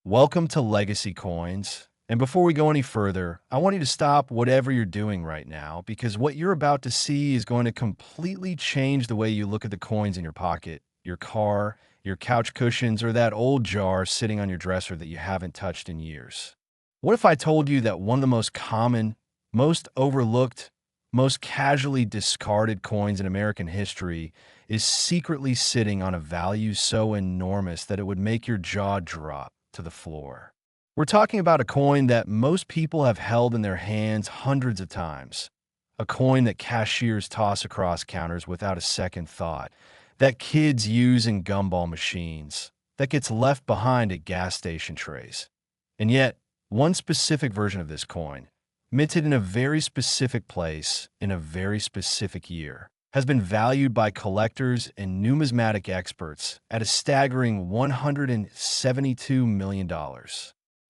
Welcome to Legacy Coins. And before we go any further, I want you to stop whatever you're doing right now because what you're about to see is going to completely change the way you look at the coins in your pocket, your car, your couch cushions, or that old jar sitting on your dresser that you haven't touched in years. What if I told you that one of the most common, most overlooked, most casually discarded coins in American history is secretly sitting on a value so enormous that it would make your jaw drop to the floor? We're talking about a coin that most people have held in their hands hundreds of times, a coin that cashiers toss across counters without a second thought, that kids use in gumball machines, that gets left behind at gas station trays. And yet, one specific version of this coin, minted in a very specific place in a very specific year, has been valued by collectors and numismatic experts at a staggering $172 million.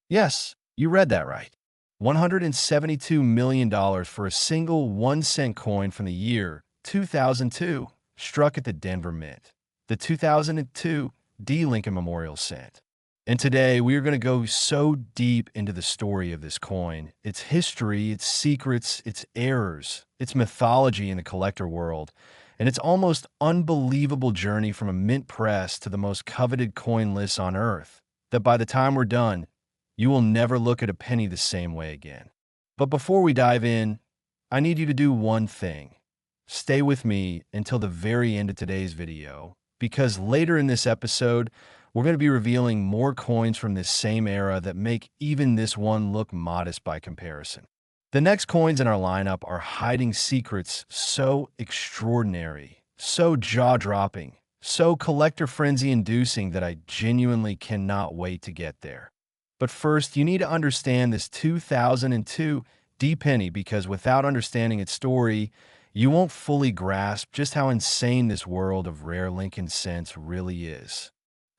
Yes, you read that right. $172 million for a single 1-cent coin from the year 2002, struck at the Denver Mint, the 2002 D. Lincoln Memorial Cent. And today, we are going to go so deep into the story of this coin, its history, its secrets, its errors, its mythology in the collector world, and its almost unbelievable journey from a mint press to the most coveted coin lists on Earth, that by the time we're done, you will never look at a penny the same way again. But before we dive in, I need you to do one thing. Stay with me until the very end of today's video, because later in this episode, we're going to be revealing more coins from this same era that make even this one look modest by comparison. The next coins in our lineup are hiding secrets so extraordinary, so jaw-dropping, so collector frenzy-inducing that I genuinely cannot wait to get there. But first, you need to understand this 2002 D penny because without understanding its story, you won't fully grasp just how insane this world of rare Lincoln cents really is.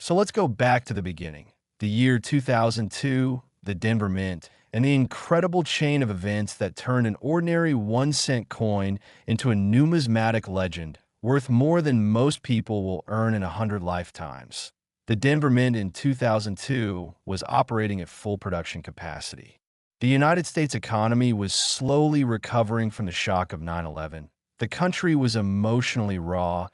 So let's go back to the beginning. The year 2002, the Denver Mint, and the incredible chain of events that turned an ordinary 1-cent coin into a numismatic legend worth more than most people will earn in 100 lifetimes. The Denver Mint in 2002 was operating at full production capacity. The United States economy was slowly recovering from the shock of 9/11. The country was emotionally raw,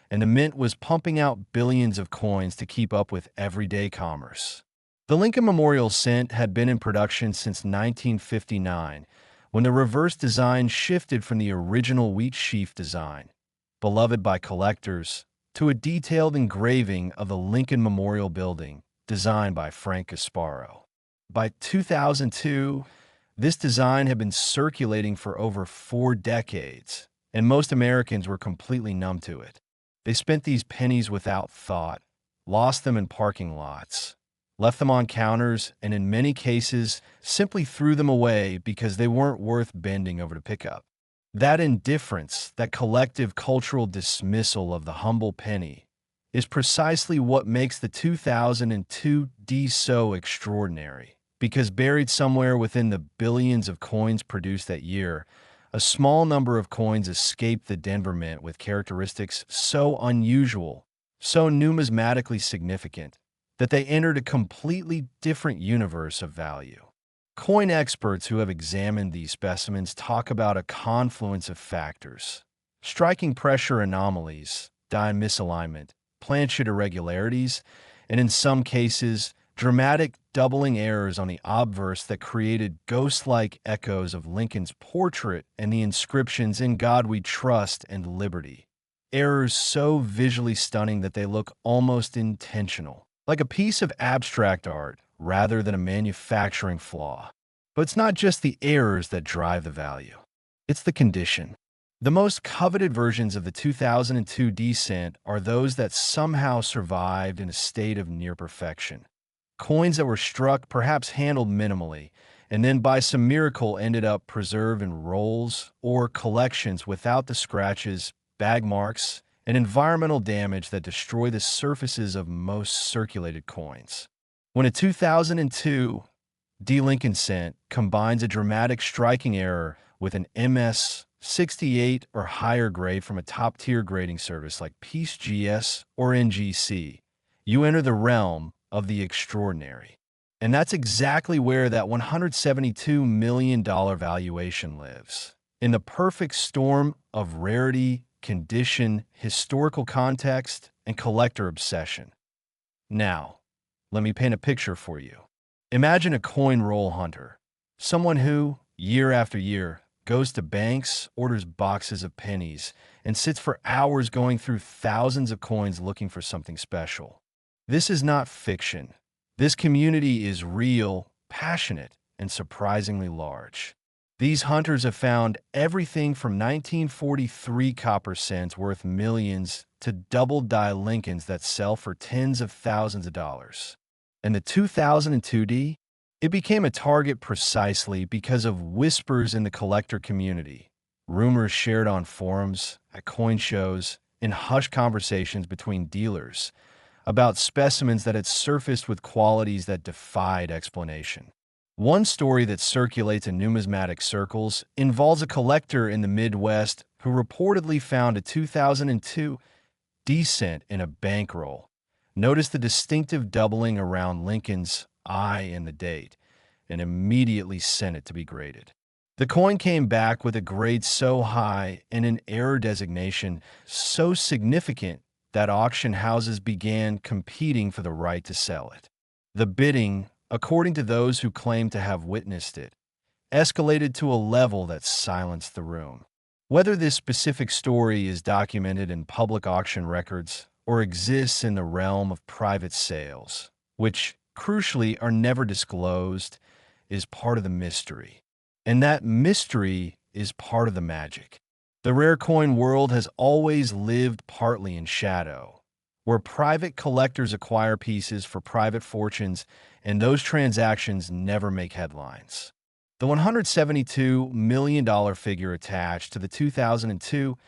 and the Mint was pumping out billions of coins to keep up with everyday commerce. The Lincoln Memorial Cent had been in production since 1959, when the reverse design shifted from the original wheat sheaf design, beloved by collectors, to a detailed engraving of the Lincoln Memorial Building, designed by Frank Gasparo. By 2002, this design had been circulating for over 4 decades, and most Americans were completely numb to it. They spent these pennies without thought, lost them in parking lots, left them on counters, and in many cases, simply threw them away because they weren't worth bending over to pick up. That indifference, that collective cultural dismissal of the humble penny, is precisely what makes the 2002 D so extraordinary. Because buried somewhere within the billions of coins produced that year, a small number of coins escaped the Denver Mint with characteristics so unusual, so numismatically significant, that they entered a completely different universe of value. Coin experts who have examined these specimens talk about a confluence of factors: striking pressure anomalies, die misalignment, planchet irregularities, and in some cases, dramatic doubling errors on the obverse that created ghost-like echoes of Lincoln's portrait and the inscriptions "In God We Trust" and "Liberty." Errors so visually stunning that they look almost intentional, like a piece of abstract art rather than a manufacturing flaw. But it's not just the errors that drive the value. It's the condition. The most coveted versions of the 2002 D cent are those that somehow survived in a state of near perfection. Coins that were struck, perhaps handled minimally, and then by some miracle ended up preserved in rolls or collections without the scratches, bag marks, and environmental damage that destroy the surfaces of most circulated coins. When a 2002 D. Lincoln cent combines a dramatic striking error with an MS 68 or higher grade from a top-tier grading service like PeaceGS or NGC, you enter the realm of the extraordinary. And that's exactly where that $172 million valuation lives. In the perfect storm of rarity, condition, historical context, and collector obsession. Now, let me paint a picture for you. Imagine a coin roll hunter, someone who, year after year, goes to banks, orders boxes of pennies, and sits for hours going through thousands of coins looking for something special. This is not fiction. This community is real, passionate, and surprisingly large. These hunters have found everything from 1943 copper cents worth millions to double-die Lincolns that sell for tens of thousands of dollars. And the 2002 D? It became a target precisely because of whispers in the collector community, rumors shared on forums, at coin shows, in hushed conversations between dealers about specimens that had surfaced with qualities that defied explanation. One story that circulates in numismatic circles involves a collector in the Midwest who reportedly found a 2002 D-cent in a bankroll. Notice the distinctive doubling around Lincoln's I in the date, and immediately sent it to be graded. The coin came back with a grade so high and an error designation so significant that auction houses began competing for the right to sell it. The bidding, according to those who claim to have witnessed it, escalated to a level that silenced the room. Whether this specific story is documented in public auction records or exists in the realm of private sales, which, crucially, are never disclosed, is part of the mystery. And that mystery is part of the magic. The rare coin world has always lived partly in shadow, where private collectors acquire pieces for private fortunes, and those transactions never make headlines. The $172 million figure attached to the 2002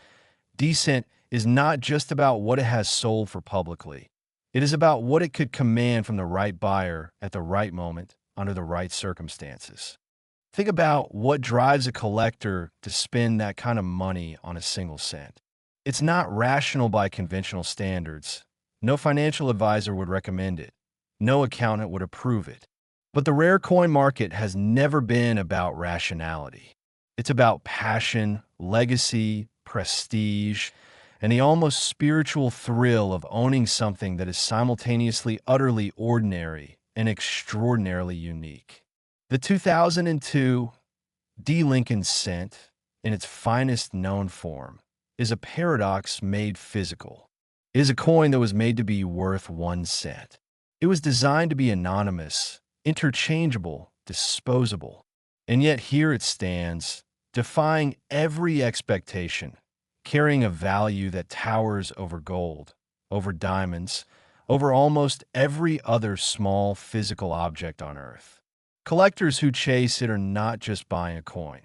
D-cent is not just about what it has sold for publicly. It is about what it could command from the right buyer at the right moment under the right circumstances. Think about what drives a collector to spend that kind of money on a single cent. It's not rational by conventional standards. No financial advisor would recommend it. No accountant would approve it. But the rare coin market has never been about rationality. It's about passion, legacy, prestige, and the almost spiritual thrill of owning something that is simultaneously utterly ordinary and extraordinarily unique. The 2002 D. Lincoln cent, in its finest known form, is a paradox made physical. It is a coin that was made to be worth 1 cent. It was designed to be anonymous, interchangeable, disposable. And yet here it stands, defying every expectation, carrying a value that towers over gold, over diamonds, over almost every other small physical object on Earth. Collectors who chase it are not just buying a coin.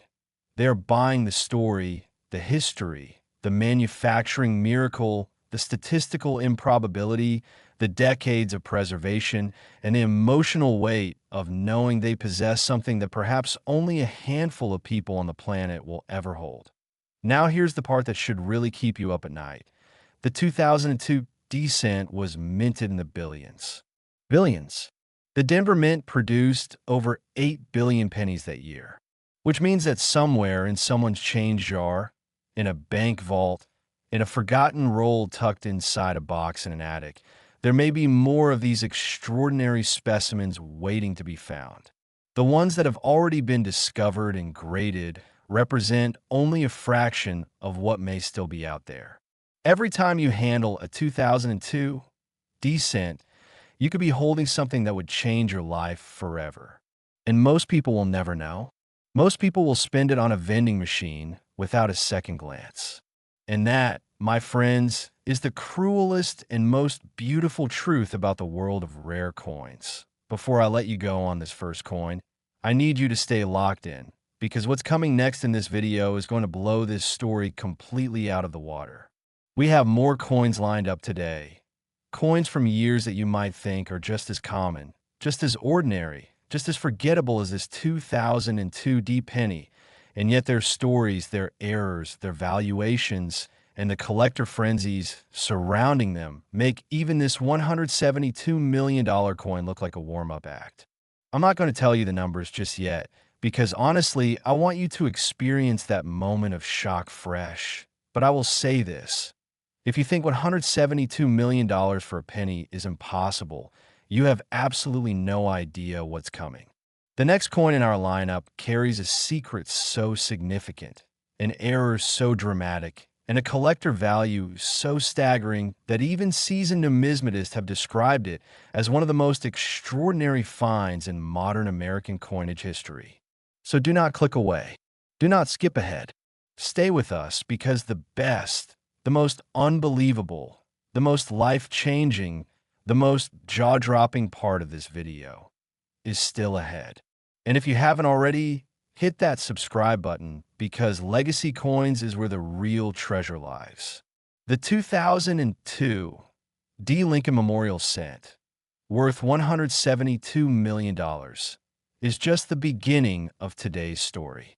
They are buying the story, the history, the manufacturing miracle, the statistical improbability, the decades of preservation, and the emotional weight of knowing they possess something that perhaps only a handful of people on the planet will ever hold. Now here's the part that should really keep you up at night. The 2002 D-cent was minted in the billions. Billions. The Denver Mint produced over 8 billion pennies that year, which means that somewhere in someone's change jar, in a bank vault, in a forgotten roll tucked inside a box in an attic, there may be more of these extraordinary specimens waiting to be found. The ones that have already been discovered and graded represent only a fraction of what may still be out there. Every time you handle a 2002 D-cent, you could be holding something that would change your life forever. And most people will never know. Most people will spend it on a vending machine without a second glance. And that, my friends, is the cruelest and most beautiful truth about the world of rare coins. Before I let you go on this first coin, I need you to stay locked in, because what's coming next in this video is going to blow this story completely out of the water. We have more coins lined up today. Coins from years that you might think are just as common, just as ordinary, just as forgettable as this 2002 D penny, and yet their stories, their errors, their valuations, and the collector frenzies surrounding them make even this $172 million coin look like a warm-up act. I'm not going to tell you the numbers just yet, because honestly, I want you to experience that moment of shock fresh. But I will say this. If you think $172 million for a penny is impossible, you have absolutely no idea what's coming. The next coin in our lineup carries a secret so significant, an error so dramatic, and a collector value so staggering that even seasoned numismatists have described it as one of the most extraordinary finds in modern American coinage history. So do not click away. Do not skip ahead. Stay with us because the best, the most unbelievable, the most life-changing, the most jaw-dropping part of this video is still ahead. And if you haven't already, hit that subscribe button because Legacy Coins is where the real treasure lies. The 2002 D. Lincoln Memorial Cent, worth $172 million, is just the beginning of today's story.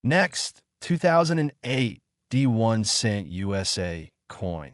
Next, 2008 D1 cent USA coin.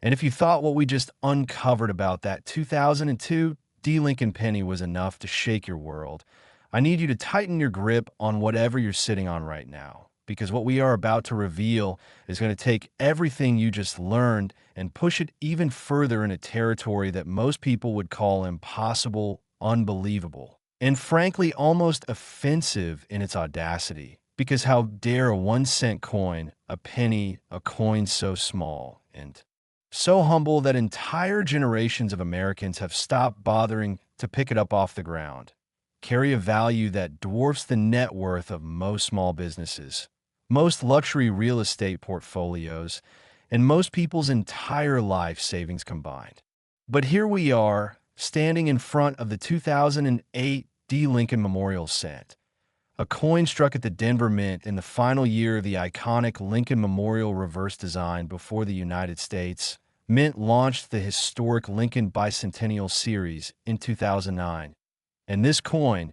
And if you thought what we just uncovered about that 2002 D. Lincoln penny was enough to shake your world, I need you to tighten your grip on whatever you're sitting on right now, because what we are about to reveal is going to take everything you just learned and push it even further in a territory that most people would call impossible, unbelievable, and frankly almost offensive in its audacity. Because how dare a 1 cent coin, a penny, a coin so small and so humble that entire generations of Americans have stopped bothering to pick it up off the ground, carry a value that dwarfs the net worth of most small businesses, most luxury real estate portfolios, and most people's entire life savings combined. But here we are, standing in front of the 2008 D. Lincoln Memorial Cent, a coin struck at the Denver Mint in the final year of the iconic Lincoln Memorial reverse design before the United States Mint launched the historic Lincoln Bicentennial Series in 2009. And this coin,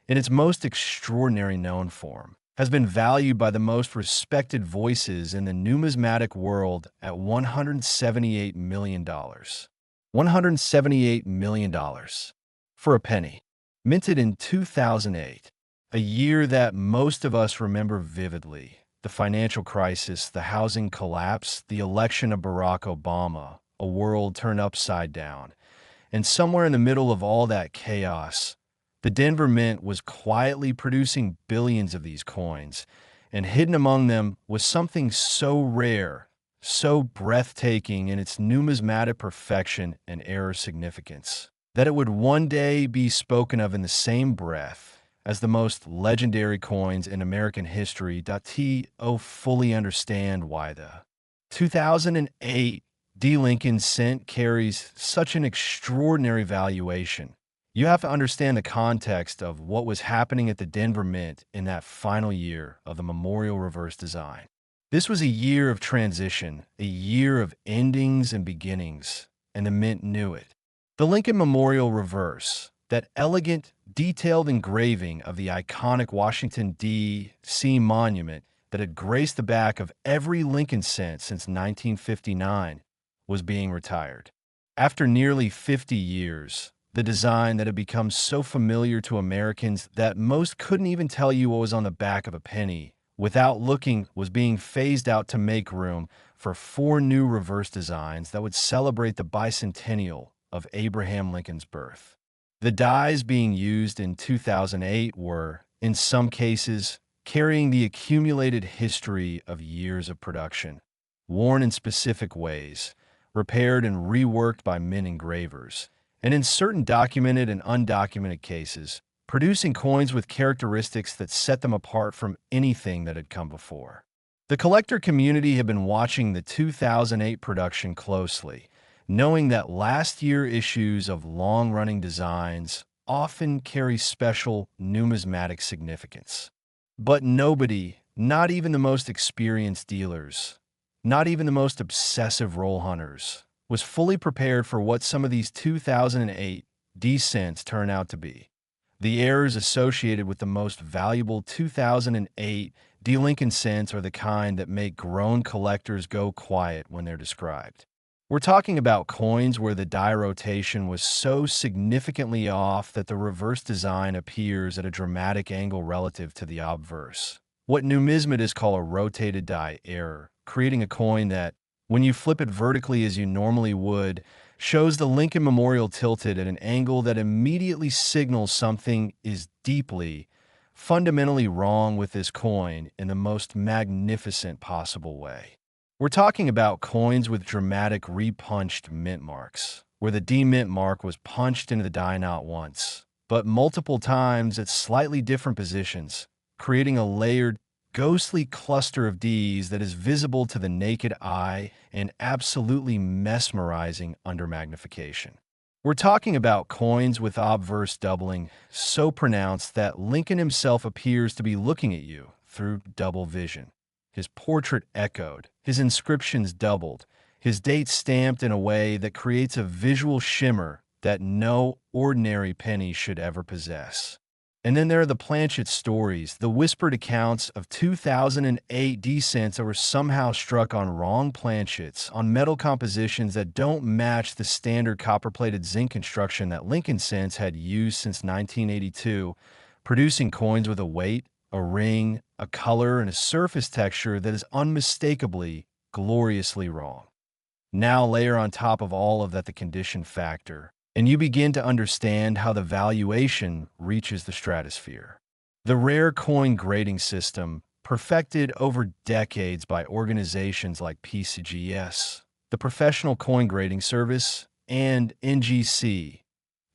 in its most extraordinary known form, has been valued by the most respected voices in the numismatic world at $178 million. $178 million for a penny. Minted in 2008, a year that most of us remember vividly. The financial crisis, the housing collapse, the election of Barack Obama, a world turned upside down. And somewhere in the middle of all that chaos, the Denver Mint was quietly producing billions of these coins, and hidden among them was something so rare, so breathtaking in its numismatic perfection and error significance, that it would one day be spoken of in the same breath as the most legendary coins in American history. To fully understand why the 2008 D. Lincoln Cent carries such an extraordinary valuation, you have to understand the context of what was happening at the Denver Mint in that final year of the Memorial Reverse design. This was a year of transition, a year of endings and beginnings, and the Mint knew it. The Lincoln Memorial Reverse, that elegant, detailed engraving of the iconic Washington, D.C. monument that had graced the back of every Lincoln cent since 1959, was being retired. After nearly 50 years, the design that had become so familiar to Americans that most couldn't even tell you what was on the back of a penny without looking was being phased out to make room for 4 new reverse designs that would celebrate the bicentennial of Abraham Lincoln's birth. The dies being used in 2008 were, in some cases, carrying the accumulated history of years of production, worn in specific ways, repaired and reworked by mint engravers, and in certain documented and undocumented cases, producing coins with characteristics that set them apart from anything that had come before. The collector community had been watching the 2008 production closely, knowing that last year issues of long-running designs often carry special numismatic significance. But nobody, not even the most experienced dealers, not even the most obsessive roll hunters, was fully prepared for what some of these 2008 D-cents turn out to be. The errors associated with the most valuable 2008 D. Lincoln cents are the kind that make grown collectors go quiet when they're described. We're talking about coins where the die rotation was so significantly off that the reverse design appears at a dramatic angle relative to the obverse. What numismatists call a rotated die error, creating a coin that, when you flip it vertically as you normally would, shows the Lincoln Memorial tilted at an angle that immediately signals something is deeply, fundamentally wrong with this coin in the most magnificent possible way. We're talking about coins with dramatic repunched mint marks, where the demint mark was punched into the die not once, but multiple times at slightly different positions, creating a layered, ghostly cluster of Ds that is visible to the naked eye and absolutely mesmerizing under magnification. We're talking about coins with obverse doubling so pronounced that Lincoln himself appears to be looking at you through double vision. His portrait echoed, his inscriptions doubled, his date stamped in a way that creates a visual shimmer that no ordinary penny should ever possess. And then there are the planchet stories, the whispered accounts of 2008 descents that were somehow struck on wrong planchets, on metal compositions that don't match the standard copper-plated zinc construction that Lincoln Cents had used since 1982, producing coins with a weight, a ring, a color, and a surface texture that is unmistakably, gloriously wrong. Now layer on top of all of that the condition factor, and you begin to understand how the valuation reaches the stratosphere. The rare coin grading system, perfected over decades by organizations like PCGS, the Professional Coin Grading Service, and NGC,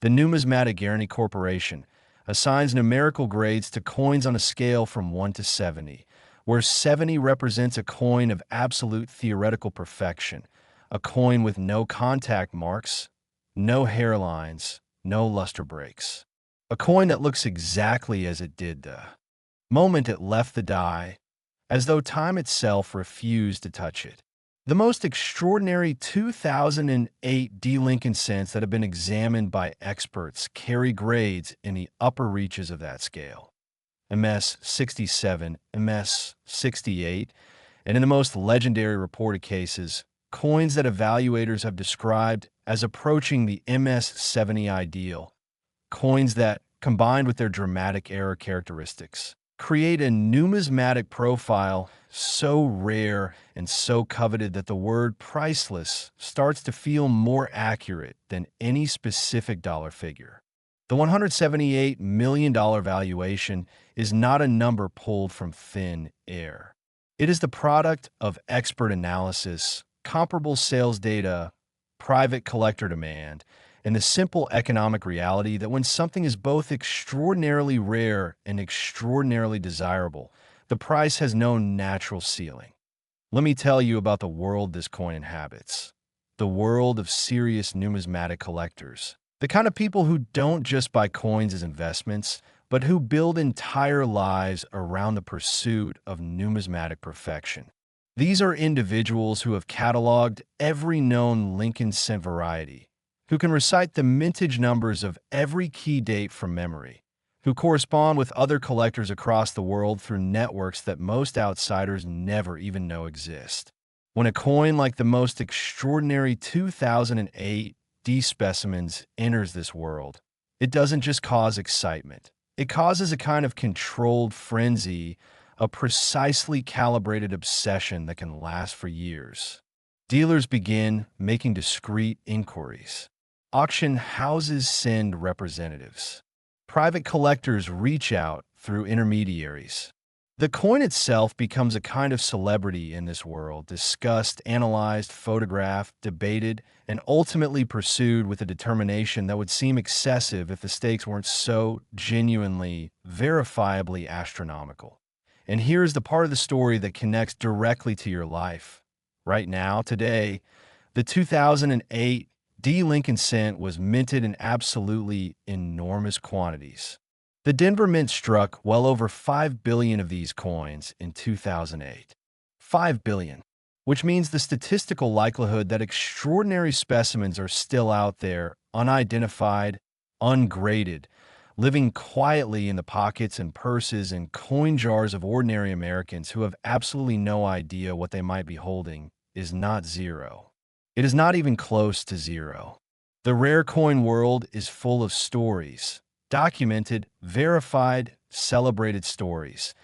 the Numismatic Guarantee Corporation, assigns numerical grades to coins on a scale from 1 to 70, where 70 represents a coin of absolute theoretical perfection, a coin with no contact marks, no hairlines, no luster breaks. A coin that looks exactly as it did the moment it left the die, as though time itself refused to touch it. The most extraordinary 2008 D. Lincoln cents that have been examined by experts carry grades in the upper reaches of that scale. MS 67, MS 68, and in the most legendary reported cases, coins that evaluators have described as approaching the MS 70 ideal. Coins that, combined with their dramatic error characteristics, create a numismatic profile so rare and so coveted that the word priceless starts to feel more accurate than any specific dollar figure. The $178 million valuation is not a number pulled from thin air. It is the product of expert analysis, comparable sales data, private collector demand, and the simple economic reality that when something is both extraordinarily rare and extraordinarily desirable, the price has no natural ceiling. Let me tell you about the world this coin inhabits. The world of serious numismatic collectors. The kind of people who don't just buy coins as investments, but who build entire lives around the pursuit of numismatic perfection. These are individuals who have cataloged every known Lincoln cent variety, who can recite the mintage numbers of every key date from memory, who correspond with other collectors across the world through networks that most outsiders never even know exist. When a coin like the most extraordinary 2008 D specimens enters this world, it doesn't just cause excitement. It causes a kind of controlled frenzy, a precisely calibrated obsession that can last for years. Dealers begin making discreet inquiries. Auction houses send representatives. Private collectors reach out through intermediaries. The coin itself becomes a kind of celebrity in this world, discussed, analyzed, photographed, debated, and ultimately pursued with a determination that would seem excessive if the stakes weren't so genuinely, verifiably astronomical. And here's the part of the story that connects directly to your life. Right now, today, the 2008 D. Lincoln cent was minted in absolutely enormous quantities. The Denver Mint struck well over 5 billion of these coins in 2008. 5 billion, which means the statistical likelihood that extraordinary specimens are still out there, unidentified, ungraded, living quietly in the pockets and purses and coin jars of ordinary Americans who have absolutely no idea what they might be holding, is not zero. It is not even close to zero. The rare coin world is full of stories, documented, verified, celebrated stories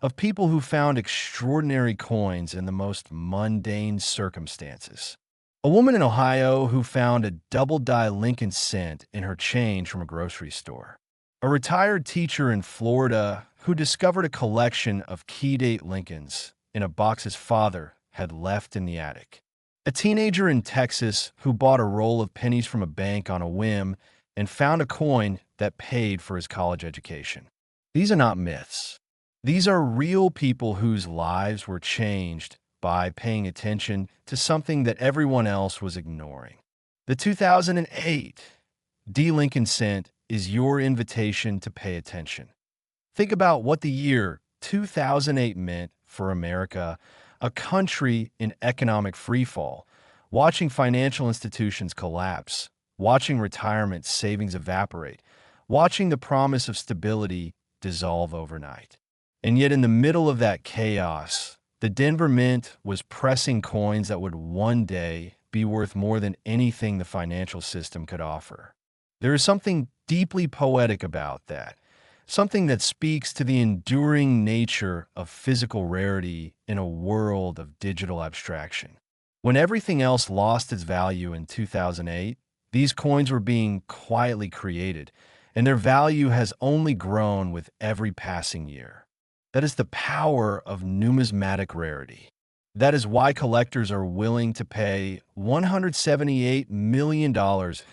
of people who found extraordinary coins in the most mundane circumstances. A woman in Ohio who found a double-die Lincoln cent in her change from a grocery store. A retired teacher in Florida who discovered a collection of key-date Lincolns in a box his father had left in the attic. A teenager in Texas who bought a roll of pennies from a bank on a whim and found a coin that paid for his college education. These are not myths. These are real people whose lives were changed by paying attention to something that everyone else was ignoring. The 2008 D. Lincoln cent is your invitation to pay attention. Think about what the year 2008 meant for America, a country in economic freefall, watching financial institutions collapse, watching retirement savings evaporate, watching the promise of stability dissolve overnight. And yet in the middle of that chaos, the Denver Mint was pressing coins that would one day be worth more than anything the financial system could offer. There is something deeply poetic about that, something that speaks to the enduring nature of physical rarity in a world of digital abstraction. When everything else lost its value in 2008, these coins were being quietly created, and their value has only grown with every passing year. That is the power of numismatic rarity. That is why collectors are willing to pay $178 million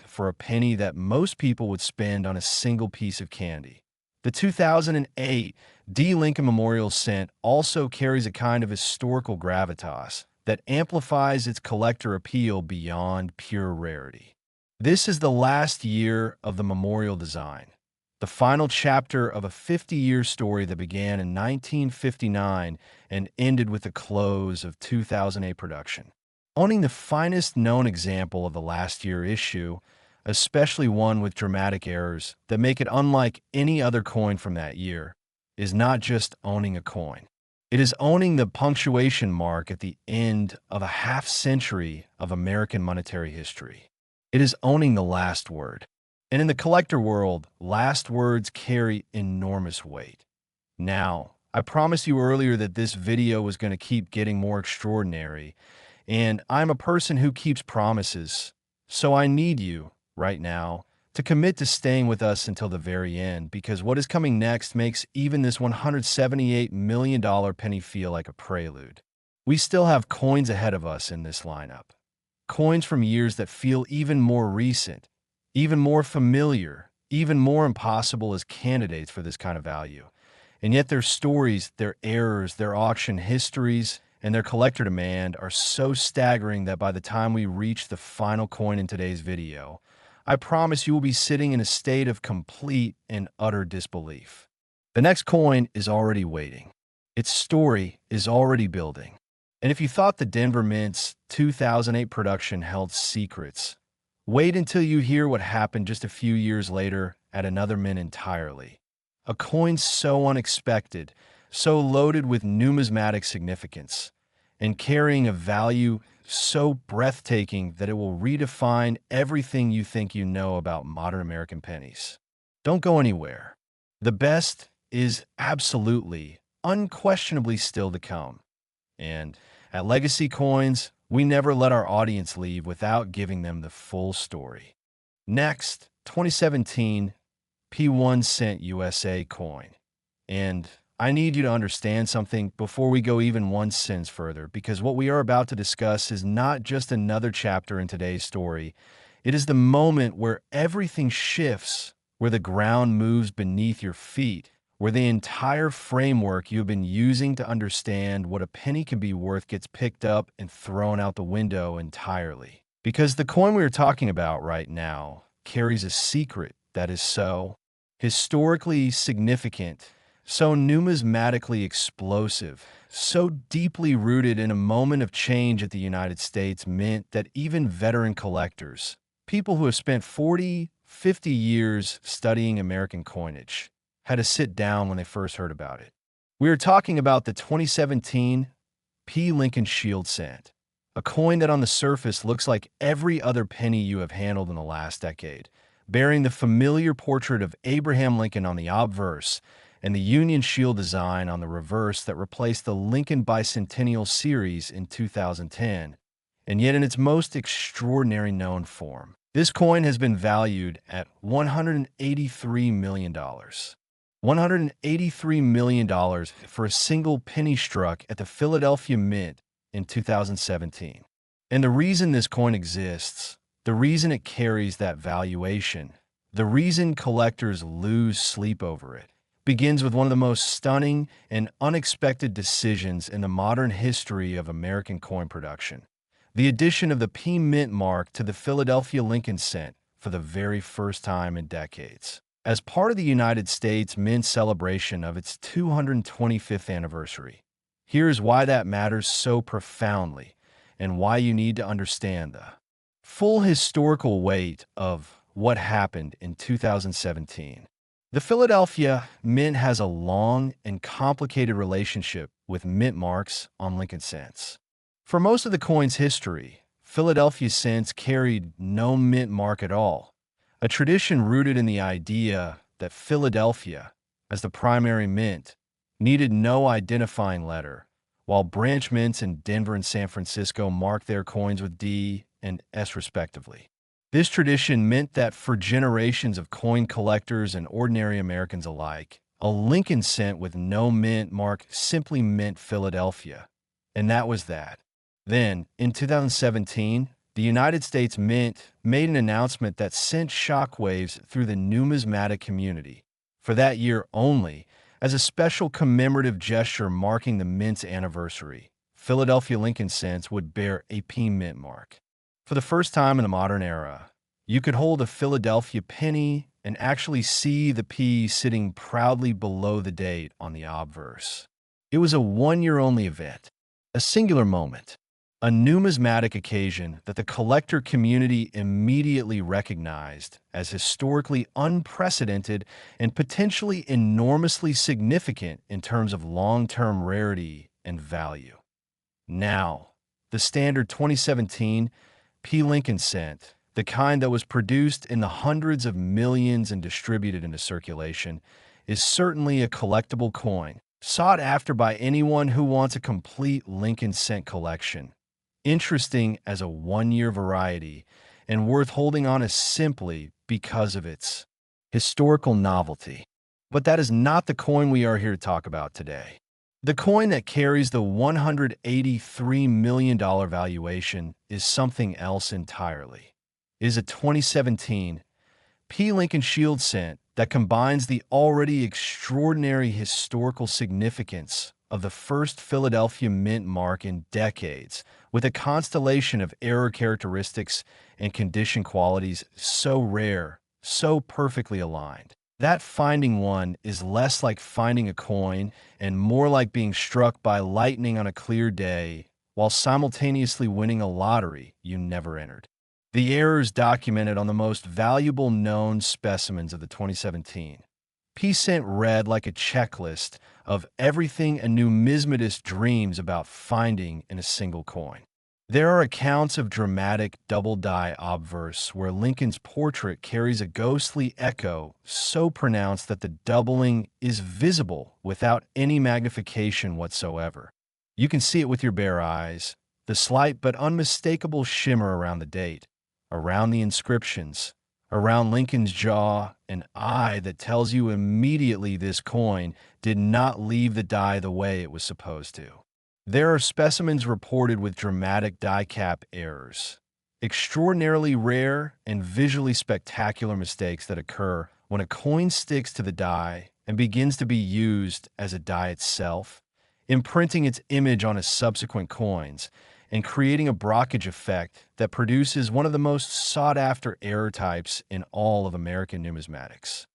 for a penny that most people would spend on a single piece of candy. The 2008 D. Lincoln Memorial Cent also carries a kind of historical gravitas that amplifies its collector appeal beyond pure rarity. This is the last year of the memorial design, the final chapter of a 50-year story that began in 1959 and ended with the close of 2008 production. Owning the finest known example of the last year issue, especially one with dramatic errors that make it unlike any other coin from that year, is not just owning a coin. It is owning the punctuation mark at the end of a half-century of American monetary history. It is owning the last word. And in the collector world, last words carry enormous weight. Now, I promised you earlier that this video was going to keep getting more extraordinary, and I'm a person who keeps promises, so I need you, right now, to commit to staying with us until the very end, because what is coming next makes even this $178 million penny feel like a prelude. We still have coins ahead of us in this lineup. Coins from years that feel even more recent, even more familiar, even more impossible as candidates for this kind of value. And yet their stories, their errors, their auction histories, and their collector demand are so staggering that by the time we reach the final coin in today's video, I promise you will be sitting in a state of complete and utter disbelief. The next coin is already waiting. Its story is already building. And if you thought the Denver Mint's 2008 production held secrets, wait until you hear what happened just a few years later at another mint entirely. A coin so unexpected, so loaded with numismatic significance, and carrying a value so breathtaking that it will redefine everything you think you know about modern American pennies. Don't go anywhere. The best is absolutely, unquestionably still to come. And at Legacy Coins, we never let our audience leave without giving them the full story. Next, 2017 P1 cent USA coin. And I need you to understand something before we go even 1 cent further, because what we are about to discuss is not just another chapter in today's story. It is the moment where everything shifts, where the ground moves beneath your feet, where the entire framework you've been using to understand what a penny can be worth gets picked up and thrown out the window entirely. Because the coin we are talking about right now carries a secret that is so historically significant, so numismatically explosive, so deeply rooted in a moment of change at the United States Mint that even veteran collectors, people who have spent 40, 50 years studying American coinage, had to sit down when they first heard about it. We are talking about the 2017 P. Lincoln Shield cent, A coin that on the surface looks like every other penny you have handled in the last decade, bearing the familiar portrait of Abraham Lincoln on the obverse and the Union Shield design on the reverse that replaced the Lincoln Bicentennial Series in 2010, and yet in its most extraordinary known form. This coin has been valued at $183 million. $183 million for a single penny struck at the Philadelphia Mint in 2017. And the reason this coin exists, the reason it carries that valuation, the reason collectors lose sleep over it, begins with one of the most stunning and unexpected decisions in the modern history of American coin production: the addition of the P Mint mark to the Philadelphia Lincoln cent for the very first time in decades. As part of the United States Mint celebration of its 225th anniversary, here's why that matters so profoundly and why you need to understand the full historical weight of what happened in 2017. The Philadelphia Mint has a long and complicated relationship with mint marks on Lincoln cents. For most of the coin's history, Philadelphia cents carried no mint mark at all, a tradition rooted in the idea that Philadelphia, as the primary mint, needed no identifying letter, while branch mints in Denver and San Francisco marked their coins with D and S respectively. This tradition meant that for generations of coin collectors and ordinary Americans alike, a Lincoln cent with no mint mark simply meant Philadelphia, and that was that. Then, in 2017, the United States Mint made an announcement that sent shockwaves through the numismatic community. For that year only, as a special commemorative gesture marking the Mint's anniversary, Philadelphia Lincoln cents would bear a P Mint mark. For the first time in the modern era, you could hold a Philadelphia penny and actually see the P sitting proudly below the date on the obverse. It was a one-year-only event, a singular moment, a numismatic occasion that the collector community immediately recognized as historically unprecedented and potentially enormously significant in terms of long-term rarity and value. Now, the standard 2017 P. Lincoln cent, the kind that was produced in the hundreds of millions and distributed into circulation, is certainly a collectible coin, sought after by anyone who wants a complete Lincoln cent collection. Interesting as a one-year variety, and worth holding on to simply because of its historical novelty. But that is not the coin we are here to talk about today. The coin that carries the $183 million valuation is something else entirely. It is a 2017 P. Lincoln Shield cent that combines the already extraordinary historical significance of the first Philadelphia Mint mark in decades, with a constellation of error characteristics and condition qualities so rare, so perfectly aligned, that finding one is less like finding a coin and more like being struck by lightning on a clear day, while simultaneously winning a lottery you never entered. The errors documented on the most valuable known specimens of the 2017 P cent read like a checklist of everything a numismatist dreams about finding in a single coin. There are accounts of dramatic double-die obverse where Lincoln's portrait carries a ghostly echo so pronounced that the doubling is visible without any magnification whatsoever. You can see it with your bare eyes, the slight but unmistakable shimmer around the date, around the inscriptions, around Lincoln's jaw, an eye that tells you immediately this coin did not leave the die the way it was supposed to. There are specimens reported with dramatic die cap errors, extraordinarily rare and visually spectacular mistakes that occur when a coin sticks to the die and begins to be used as a die itself, imprinting its image on its subsequent coins, and creating a blockage effect that produces one of the most sought-after error types in all of American numismatics.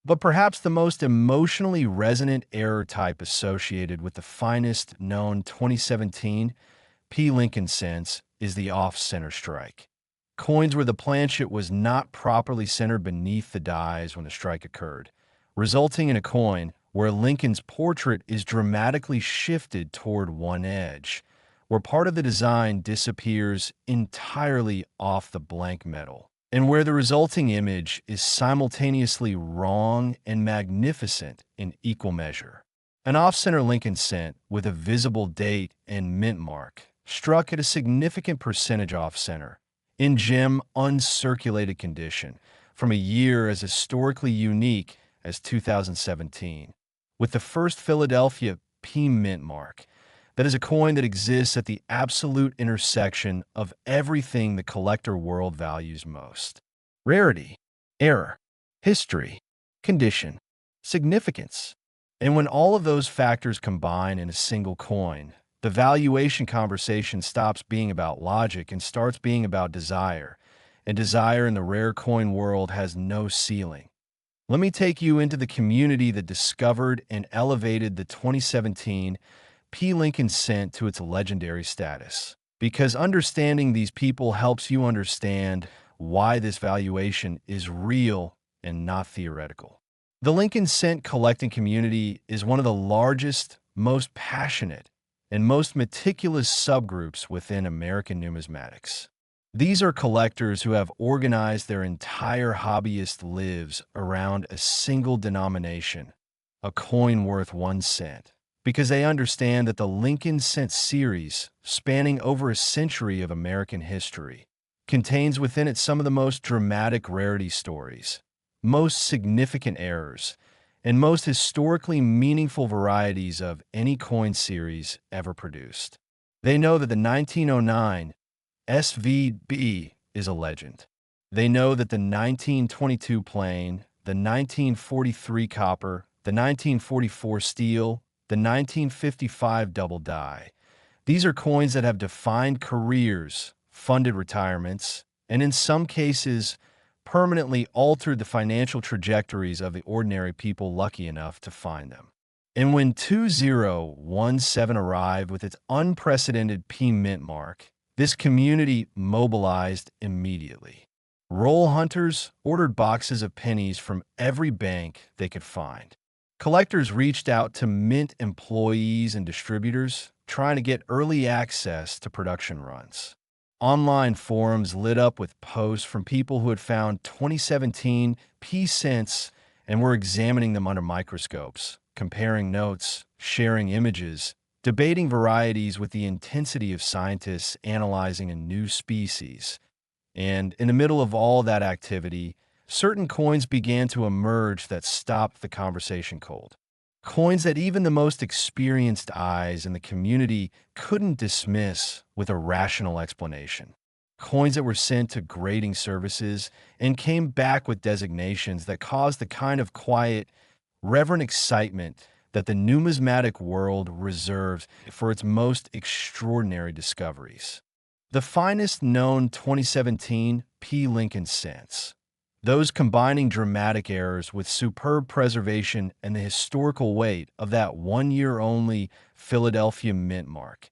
But perhaps the most emotionally resonant error type associated with the finest known 2017 P. Lincoln cents is the off-center strike. Coins where the planchet was not properly centered beneath the dies when the strike occurred, resulting in a coin where Lincoln's portrait is dramatically shifted toward one edge, where part of the design disappears entirely off the blank metal, and where the resulting image is simultaneously wrong and magnificent in equal measure. An off-center Lincoln cent with a visible date and mint mark, struck at a significant percentage off-center, in gem uncirculated condition, from a year as historically unique as 2017, with the first Philadelphia P mint mark. That is a coin that exists at the absolute intersection of everything the collector world values most: rarity, error, history, condition, significance. And when all of those factors combine in a single coin, the valuation conversation stops being about logic and starts being about desire. And desire in the rare coin world has no ceiling. Let me take you into the community that discovered and elevated the 2017 P. Lincoln cent to its legendary status, because understanding these people helps you understand why this valuation is real and not theoretical. The Lincoln cent collecting community is one of the largest, most passionate, and most meticulous subgroups within American numismatics. These are collectors who have organized their entire hobbyist lives around a single denomination, a coin worth 1 cent, because they understand that the Lincoln cent series, spanning over a century of American history, contains within it some of the most dramatic rarity stories, most significant errors, and most historically meaningful varieties of any coin series ever produced. They know that the 1909 SVB is a legend. They know that the 1922 plain, the 1943 copper, the 1944 steel, the 1955 double die. These are coins that have defined careers, funded retirements, and in some cases, permanently altered the financial trajectories of the ordinary people lucky enough to find them. And when 2017 arrived with its unprecedented P mint mark, this community mobilized immediately. Roll hunters ordered boxes of pennies from every bank they could find. Collectors reached out to mint employees and distributors, trying to get early access to production runs. Online forums lit up with posts from people who had found 2017 P cents and were examining them under microscopes, comparing notes, sharing images, debating varieties with the intensity of scientists analyzing a new species. And in the middle of all that activity, certain coins began to emerge that stopped the conversation cold. Coins that even the most experienced eyes in the community couldn't dismiss with a rational explanation. Coins that were sent to grading services and came back with designations that caused the kind of quiet, reverent excitement that the numismatic world reserves for its most extraordinary discoveries. The finest known 2017 P. Lincoln cents, those combining dramatic errors with superb preservation and the historical weight of that 1 year only Philadelphia mint mark,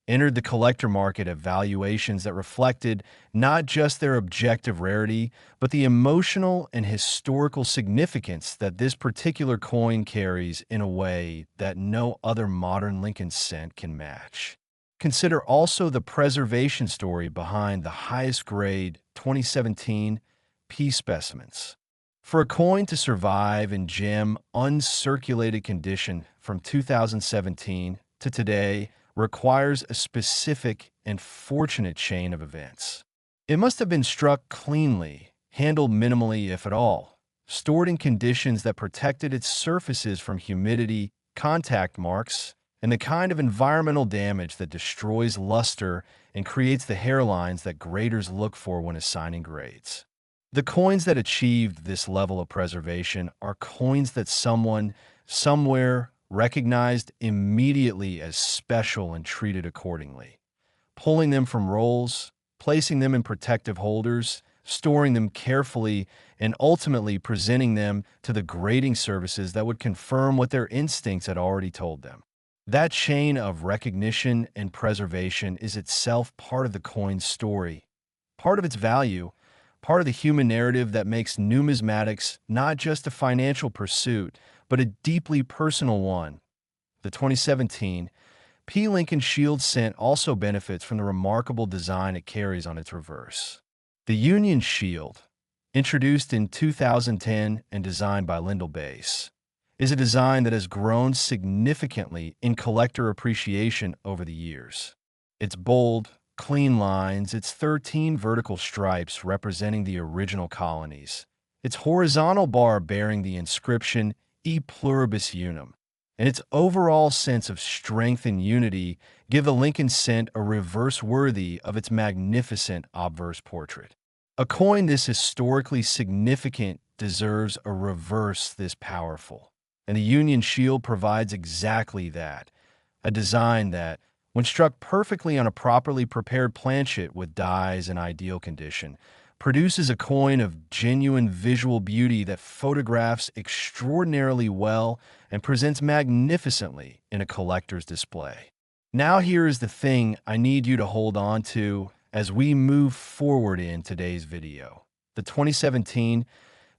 entered the collector market at valuations that reflected not just their objective rarity, but the emotional and historical significance that this particular coin carries in a way that no other modern Lincoln cent can match. Consider also the preservation story behind the highest grade 2017 P specimens. For a coin to survive in gem uncirculated condition from 2017 to today requires a specific and fortunate chain of events. It must have been struck cleanly, handled minimally if at all, stored in conditions that protected its surfaces from humidity, contact marks, and the kind of environmental damage that destroys luster and creates the hairlines that graders look for when assigning grades. The coins that achieved this level of preservation are coins that someone, somewhere, recognized immediately as special and treated accordingly, pulling them from rolls, placing them in protective holders, storing them carefully, and ultimately presenting them to the grading services that would confirm what their instincts had already told them. That chain of recognition and preservation is itself part of the coin's story, part of its value, part of the human narrative that makes numismatics not just a financial pursuit, but a deeply personal one. The 2017 P. Lincoln Shield cent also benefits from the remarkable design it carries on its reverse. The Union Shield, introduced in 2010 and designed by Lyndall Bass, is a design that has grown significantly in collector appreciation over the years. Its bold, clean lines, its 13 vertical stripes representing the original colonies, its horizontal bar bearing the inscription E Pluribus Unum, and its overall sense of strength and unity give the Lincoln cent a reverse worthy of its magnificent obverse portrait. A coin this historically significant deserves a reverse this powerful, and the Union Shield provides exactly that, a design that, when struck perfectly on a properly prepared planchet with dies in ideal condition, produces a coin of genuine visual beauty that photographs extraordinarily well and presents magnificently in a collector's display. Now here is the thing I need you to hold on to as we move forward in today's video. The 2017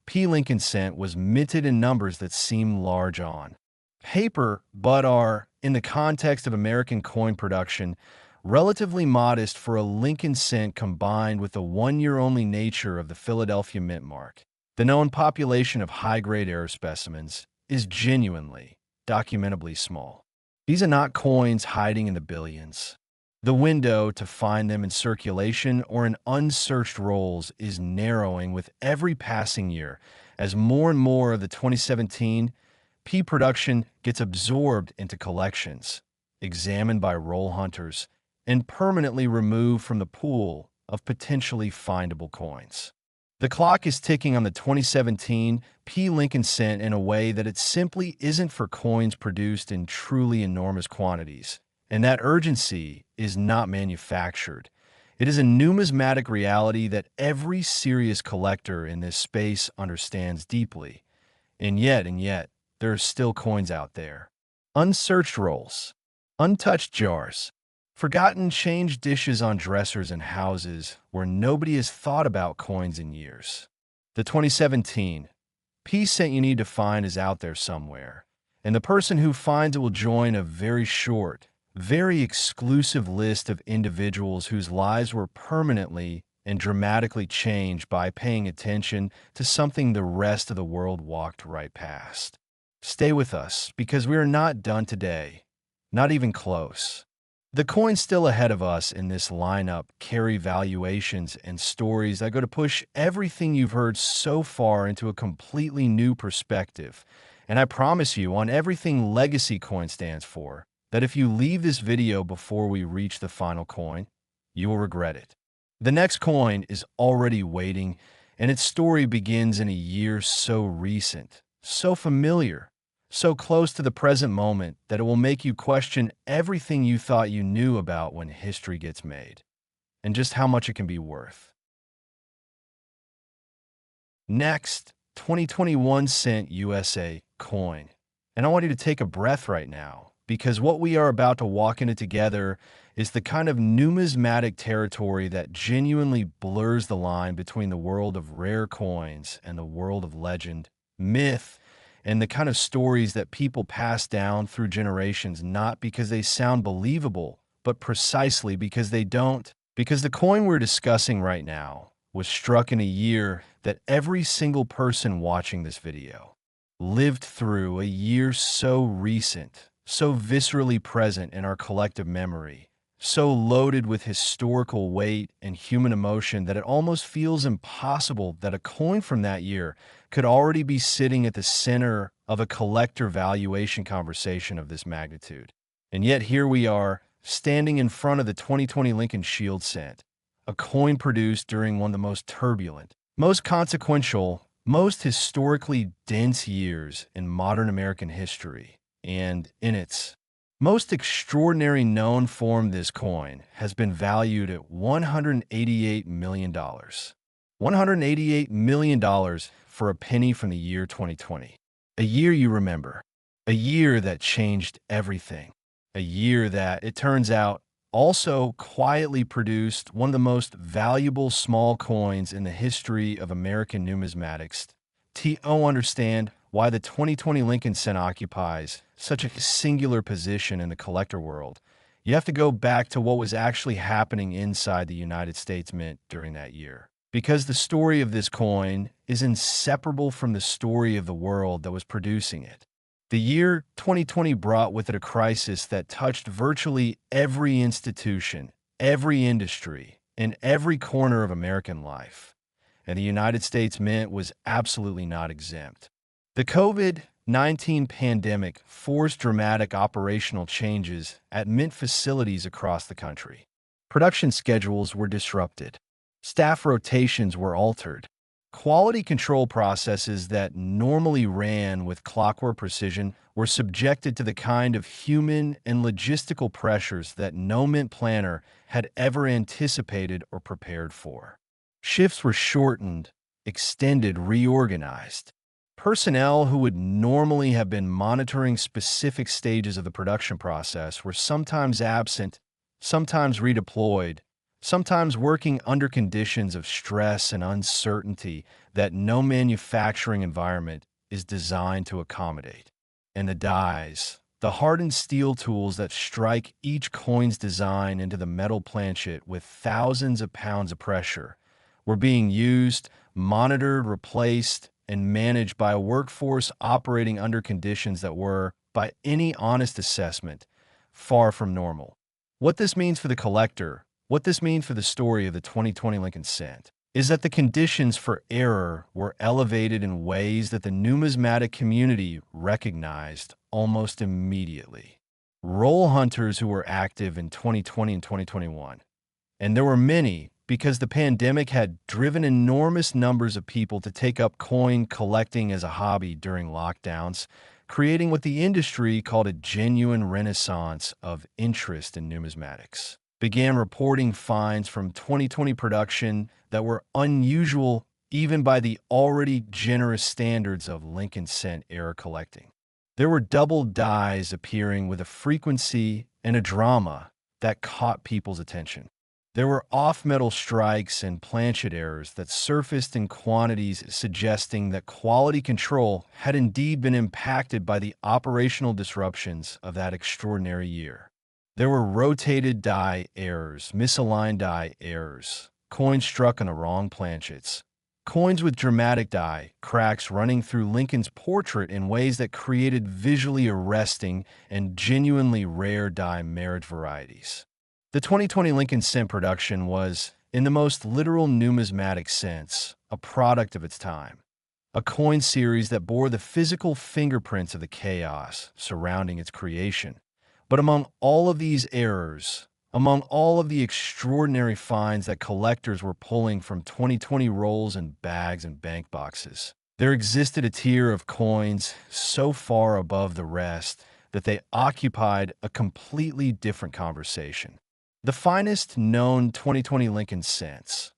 P. Lincoln cent was minted in numbers that seem large on paper, but are, in the context of American coin production, relatively modest for a Lincoln cent combined with the one-year-only nature of the Philadelphia mint mark. The known population of high-grade error specimens is genuinely, documentably small. These are not coins hiding in the billions. The window to find them in circulation or in unsearched rolls is narrowing with every passing year as more and more of the 2017 P production gets absorbed into collections, examined by roll hunters, and permanently removed from the pool of potentially findable coins. The clock is ticking on the 2017 P. Lincoln cent in a way that it simply isn't for coins produced in truly enormous quantities, and that urgency is not manufactured. It is a numismatic reality that every serious collector in this space understands deeply. And yet, there are still coins out there. Unsearched rolls, untouched jars, forgotten change dishes on dressers and houses where nobody has thought about coins in years. The 2017 P cent you need to find is out there somewhere, and the person who finds it will join a very short, very exclusive list of individuals whose lives were permanently and dramatically changed by paying attention to something the rest of the world walked right past. Stay with us, because we are not done today, not even close. The coins still ahead of us in this lineup carry valuations and stories that go to push everything you've heard so far into a completely new perspective. And I promise you, on everything Legacy Coin stands for, that if you leave this video before we reach the final coin, you will regret it. The next coin is already waiting, and its story begins in a year so recent, so familiar, so close to the present moment that it will make you question everything you thought you knew about when history gets made, and just how much it can be worth. Next, 2021 cent USA coin. And I want you to take a breath right now, because what we are about to walk into together is the kind of numismatic territory that genuinely blurs the line between the world of rare coins and the world of legend, myth, and the kind of stories that people pass down through generations, not because they sound believable, but precisely because they don't. Because the coin we're discussing right now was struck in a year that every single person watching this video lived through, a year so recent, so viscerally present in our collective memory, so loaded with historical weight and human emotion that it almost feels impossible that a coin from that year could already be sitting at the center of a collector valuation conversation of this magnitude. And yet here we are, standing in front of the 2020 Lincoln Shield cent, a coin produced during one of the most turbulent, most consequential, most historically dense years in modern American history. And in its most extraordinary known form, this coin has been valued at $188 million. $188 million for a penny from the year 2020. A year you remember. A year that changed everything. A year that, it turns out, also quietly produced one of the most valuable small coins in the history of American numismatics. To understand why the 2020 Lincoln cent occupies such a singular position in the collector world, You have to go back to what was actually happening inside the United States Mint during that year. Because the story of this coin is inseparable from the story of the world that was producing it. The year 2020 brought with it a crisis that touched virtually every institution, every industry, and every corner of American life. And the United States Mint was absolutely not exempt. The COVID-19 pandemic forced dramatic operational changes at mint facilities across the country. Production schedules were disrupted. Staff rotations were altered. Quality control processes that normally ran with clockwork precision were subjected to the kind of human and logistical pressures that no mint planner had ever anticipated or prepared for. Shifts were shortened, extended, reorganized. Personnel who would normally have been monitoring specific stages of the production process were sometimes absent, sometimes redeployed, sometimes working under conditions of stress and uncertainty that no manufacturing environment is designed to accommodate. And the dies, the hardened steel tools that strike each coin's design into the metal planchet with thousands of pounds of pressure, were being used, monitored, replaced, and managed by a workforce operating under conditions that were, by any honest assessment, far from normal. What this means for the collector, what this means for the story of the 2020 Lincoln Cent, is that the conditions for error were elevated in ways that the numismatic community recognized almost immediately. Roll hunters who were active in 2020 and 2021, and there were many because the pandemic had driven enormous numbers of people to take up coin collecting as a hobby during lockdowns, creating what the industry called a genuine renaissance of interest in numismatics. Began reporting finds from 2020 production that were unusual even by the already generous standards of Lincoln Cent era collecting. There were double dies appearing with a frequency and a drama that caught people's attention. There were off-metal strikes and planchet errors that surfaced in quantities suggesting that quality control had indeed been impacted by the operational disruptions of that extraordinary year. There were rotated die errors, misaligned die errors, coins struck on the wrong planchets, coins with dramatic die cracks running through Lincoln's portrait in ways that created visually arresting and genuinely rare die marriage varieties. The 2020 Lincoln Cent production was, in the most literal numismatic sense, a product of its time. A coin series that bore the physical fingerprints of the chaos surrounding its creation. But among all of these errors, among all of the extraordinary finds that collectors were pulling from 2020 rolls and bags and bank boxes, there existed a tier of coins so far above the rest that they occupied a completely different conversation. The finest known 2020 Lincoln Cents,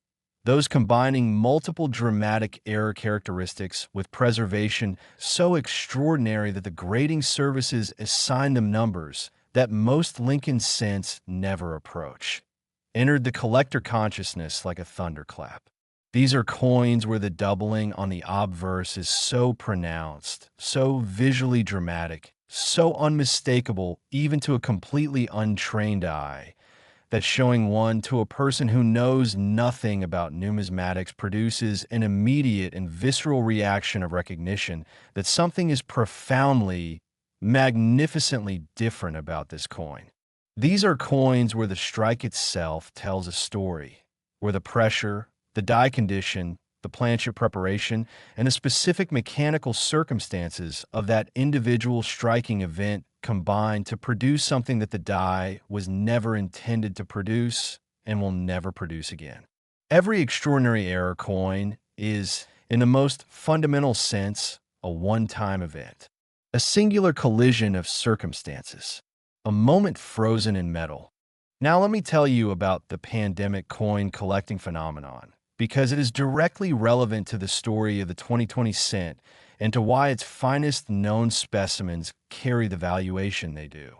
those combining multiple dramatic error characteristics with preservation so extraordinary that the grading services assigned them numbers that most Lincoln Cents never approach, entered the collector consciousness like a thunderclap. These are coins where the doubling on the obverse is so pronounced, so visually dramatic, so unmistakable even to a completely untrained eye, that showing one to a person who knows nothing about numismatics produces an immediate and visceral reaction of recognition that something is profoundly, magnificently different about this coin. These are coins where the strike itself tells a story, where the pressure, the die condition, the planchet preparation, and the specific mechanical circumstances of that individual striking event combine to produce something that the die was never intended to produce and will never produce again. Every extraordinary error coin is, in the most fundamental sense, a one-time event, a singular collision of circumstances, a moment frozen in metal. Now let me tell you about the pandemic coin collecting phenomenon, because it is directly relevant to the story of the 2020 cent and to why its finest known specimens carry the valuation they do.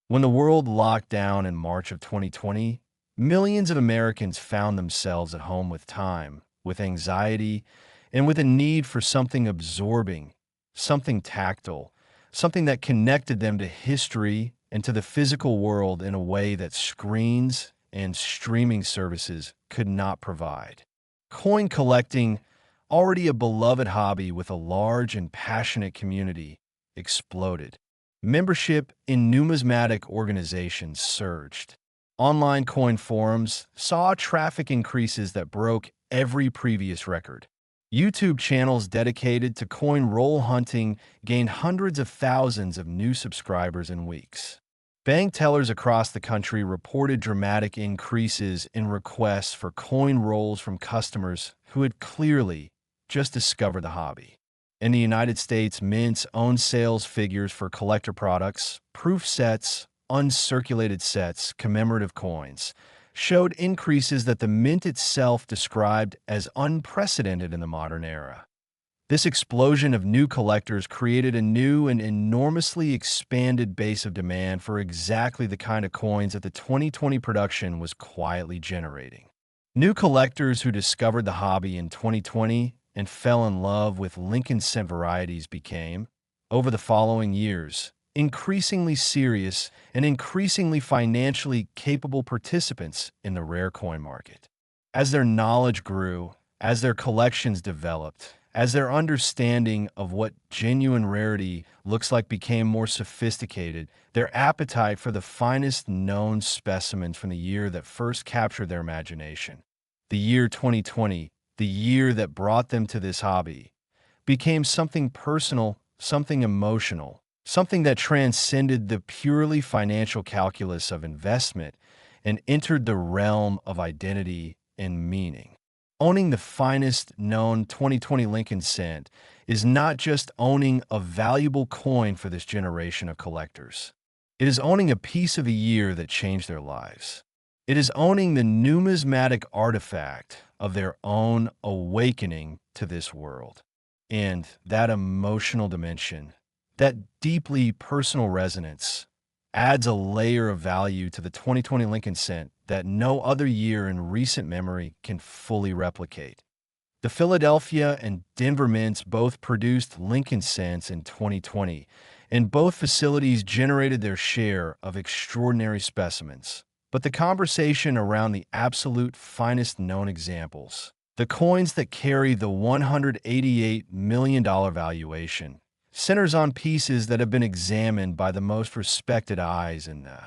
When the world locked down in March of 2020, millions of Americans found themselves at home with time, with anxiety, and with a need for something absorbing, something tactile, something that connected them to history and to the physical world in a way that screens and streaming services could not provide. Coin collecting, already a beloved hobby with a large and passionate community, exploded. Membership in numismatic organizations surged. Online coin forums saw traffic increases that broke every previous record. YouTube channels dedicated to coin roll hunting gained hundreds of thousands of new subscribers in weeks. Bank tellers across the country reported dramatic increases in requests for coin rolls from customers who had clearly just discovered the hobby. In the United States, mints own sales figures for collector products, proof sets, uncirculated sets, commemorative coins, showed increases that the mint itself described as unprecedented in the modern era. This explosion of new collectors created a new and enormously expanded base of demand for exactly the kind of coins that the 2020 production was quietly generating. New collectors who discovered the hobby in 2020 and fell in love with Lincoln cent varieties became, over the following years, increasingly serious and increasingly financially capable participants in the rare coin market. As their knowledge grew, as their collections developed, as their understanding of what genuine rarity looks like became more sophisticated, their appetite for the finest known specimens from the year that first captured their imagination, the year 2020, the year that brought them to this hobby, became something personal, something emotional, something that transcended the purely financial calculus of investment and entered the realm of identity and meaning. Owning the finest known 2020 Lincoln cent is not just owning a valuable coin for this generation of collectors. It is owning a piece of a year that changed their lives. It is owning the numismatic artifact of their own awakening to this world. And that emotional dimension, that deeply personal resonance, adds a layer of value to the 2020 Lincoln cent that no other year in recent memory can fully replicate. The Philadelphia and Denver mints both produced Lincoln cents in 2020, and both facilities generated their share of extraordinary specimens. But the conversation around the absolute finest known examples, the coins that carry the $188 million valuation, centers on pieces that have been examined by the most respected eyes in the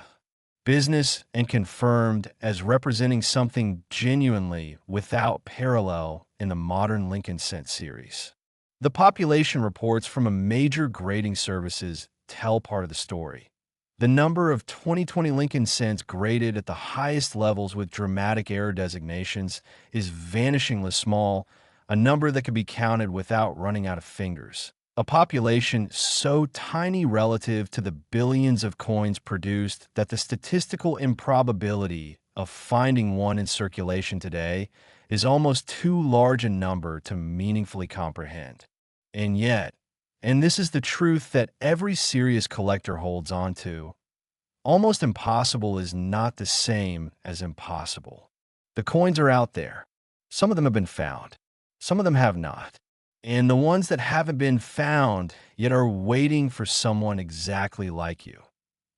business and confirmed as representing something genuinely without parallel in the modern Lincoln cent series. The population reports from a major grading services tell part of the story. The number of 2020 Lincoln cents graded at the highest levels with dramatic error designations is vanishingly small, a number that can be counted without running out of fingers. A population so tiny relative to the billions of coins produced that the statistical improbability of finding one in circulation today is almost too large a number to meaningfully comprehend. And yet, and this is the truth that every serious collector holds on to, almost impossible is not the same as impossible. The coins are out there. Some of them have been found. Some of them have not. And the ones that haven't been found yet are waiting for someone exactly like you.